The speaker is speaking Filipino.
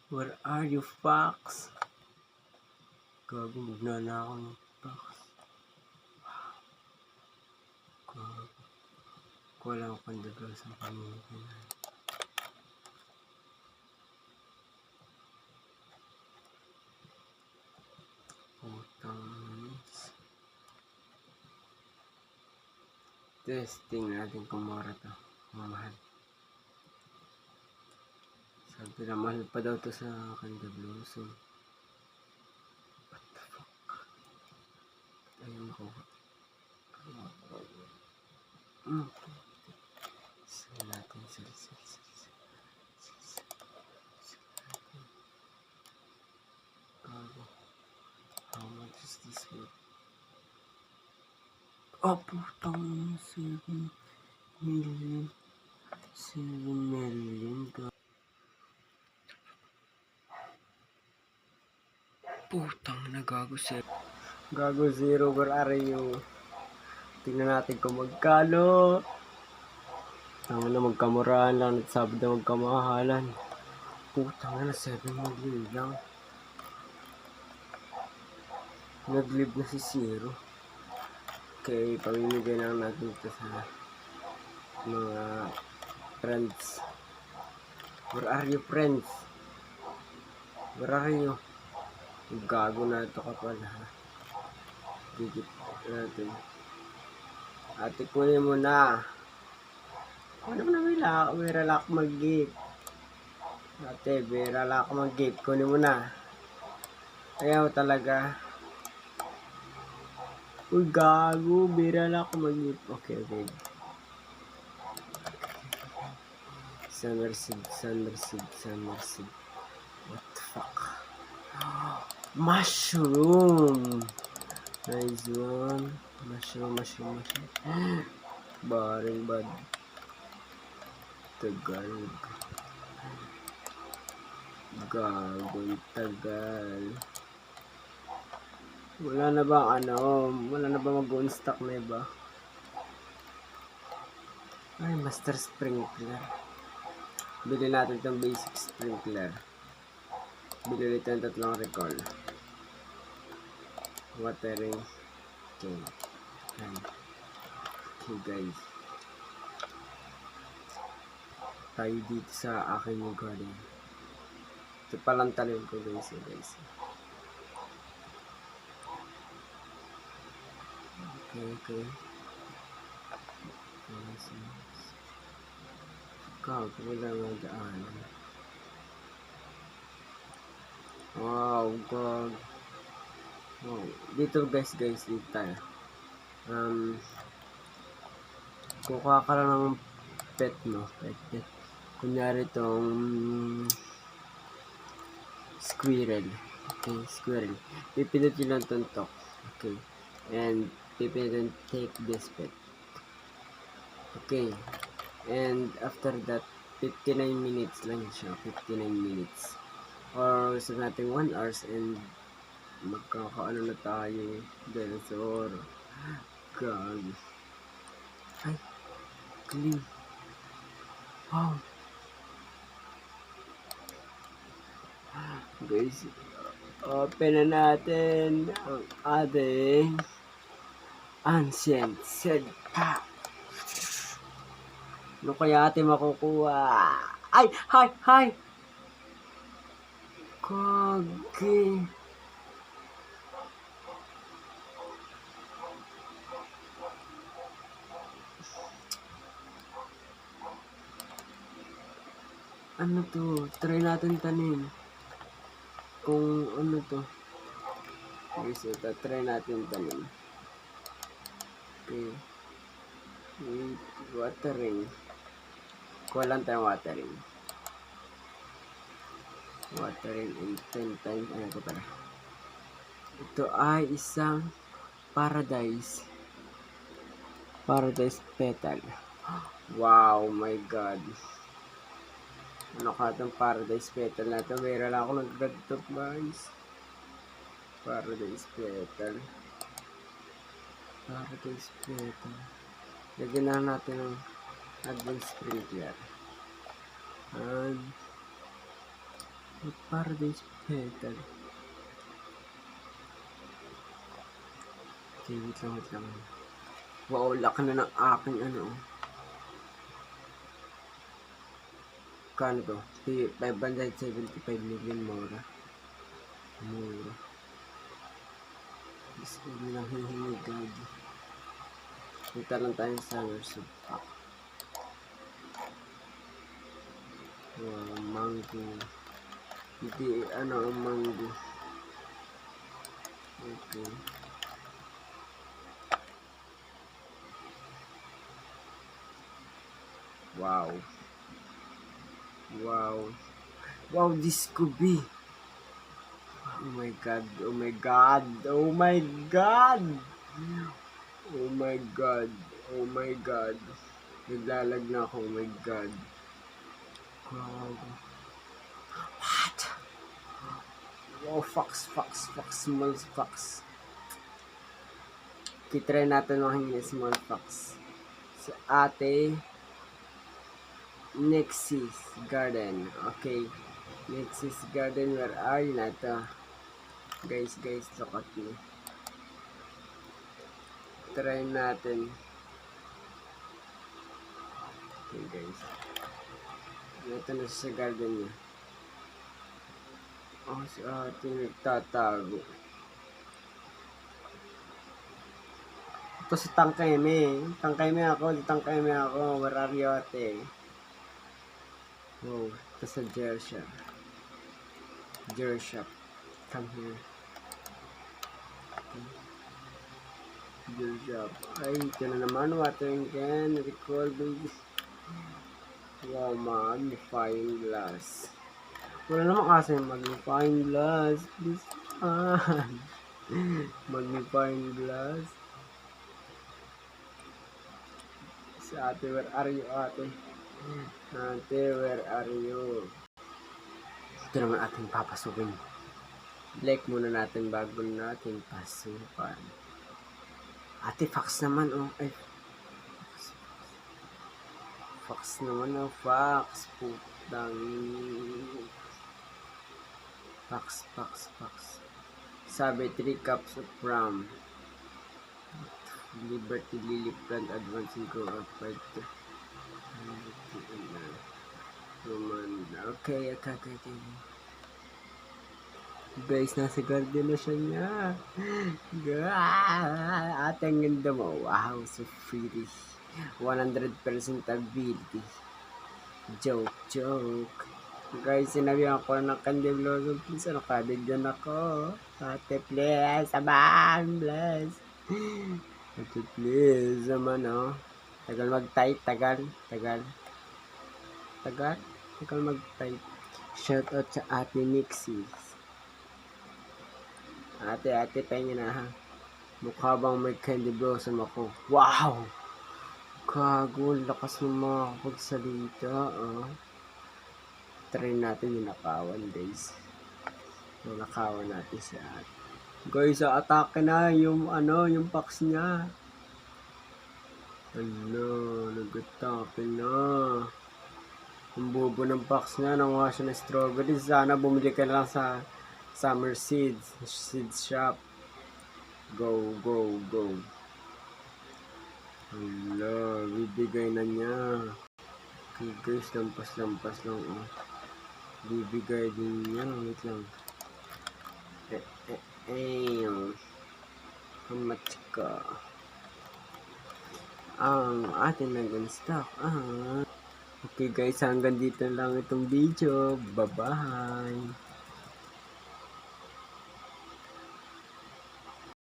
Where are you, Fox? Gago, magnanakaw ng Fox. Gago. Wala akong pandagol sa pamilya. Putang. Testing natin kung mura to. Mamahal. Sabi na mahal pa daw to sa Kanda Blossom. What the fuck? Ayaw makuha. Sell natin. Sell. Gago. How much is this worth? Oh, putang 7 million. 7 million. Putang na gago sir. Gago zero, where are you? Tingnan natin kung magkano. Tama na magkamurahan lang at sabi na magkamahalan. Putang na 7 million lang. Nag-live na si Zero. Okay, pamimigay lang natin ito sa mga friends. Where are you, friends? Where are you? Gago na ito kapal ha. Digit natin. Ate, kunin mo na. Ano mo na may relak mag-gift. Ate, may relak mag-gift. Kunin mo na. Ayaw talaga. Uy, gago. May relak mag-gift. Okay. Summer seed. What the fuck? Mushroom. Nice one. Mushroom. Baring bad. Tagal. Gagawin tagal. Wala na ba mag-on-stock na iba? Ay, Master Sprinkler. Bili natin itong basic sprinkler. Bili natin tatlong recall. Watering. Okay. Okay guys. Tayo dito sa akin yung garden. Ito palang talim ko guys. Okay. Wala nga daan. Wow, God. Wow. Dito guys, dito tayo. Kukuha ka lang ng pet mo. Pet. Kunyari itong squirrel. Okay, squirrel. Pipindutin lang itong talk. Okay. And pipindutin take this pet. Okay. And after that, 59 minutes lang siya. 59 minutes. Or gusto natin 1 hours and magkakaano na tayo. Dinosaur. God. Ay. Clean. Wow. Guys, open na natin ang ating ancient seed pack. Ano kaya atin makukuha? Ay! Kagi. Ano to? Try natin tanim. Kung ano to. Guys, ito. Try natin tanim. Okay. Watering. Kuha lang tayong watering. Watering in 10 times. Ano ko pala? Ito ay isang paradise petal. Wow, my God. Ano ka itong paradise petal na ito? Mayroon lang ako nag-gadtop guys. Paradise petal. Lagyan na natin ng advanced sprinkler. And Paradise Petal. Okay, wait lang. Wow, laki na ng aking ano. Kano to? 575 million mura. Gusto ko lang hihingi gagi. Punta lang tayo sa Summer Pack. Wow, mango. Hindi, ano ang mango. Okay. Wow. This could be. Oh my god. Naglalag na ako. Oh my god. Wow. What? Wow, fox. Small fox. Kitry natin mahingi small fox. Sa ate Nexus Garden. Okay. Nexus Garden, where are you na ito? Guys, look at me. Try natin. Okay, guys. Ito na sa garden niya. Oh, si ate nagtatago. Ito si Tangkeme. Tangkeme ako. Where are you, ate? Oh, ito sa Jershop. Come here. Jershop. Ay, ito na naman. Watering can. Recording. Wow, magnifying glass. Wala naman kasi magnifying glass. This magnifying glass. Si ate, where are you, ate? Ate, where are you? Ito naman ating papasukin. Like muna natin bago natin pasukan. Ate, fax naman, oh. Ay, fax naman, oh. Fax. Putang. Fax. Sabi, 3 cups of rum. Liberty Lily Plant advancing go up right to okay. Guys, nasa garden na siya niya. Ate, ang ganda mo. Wow, so pretty. 100% ability. Joke. Guys, sinabi ako ng Candy Blossom. Please, kabigyan ako. Ate, please. Abang, please. Ate, please. Naman, oh. Tagal mag-type. Tagal mag-type. Shout out sa ate Nixie. Ate, pahingin na, ha. Mukha bang may Candy Blossom ako? Wow! Kago, lakas ng mga kapagsalita, ah. Try natin yung nakawan, guys. Yung nakawan natin sa ate. Guys, atake na yung box niya. Nag-atake na. Ang bobo ng box niya, nanguha siya ng strawberry. Sana bumili ka lang sa Summer Seeds Shop. Go. Bibigay na niya. Okay, guys, lampas lang, oh. Bibigay din niya. Wait lang. Hamat ka. Ang atin nag-unstock. Okay guys, hanggang dito lang itong video. Bye-bye.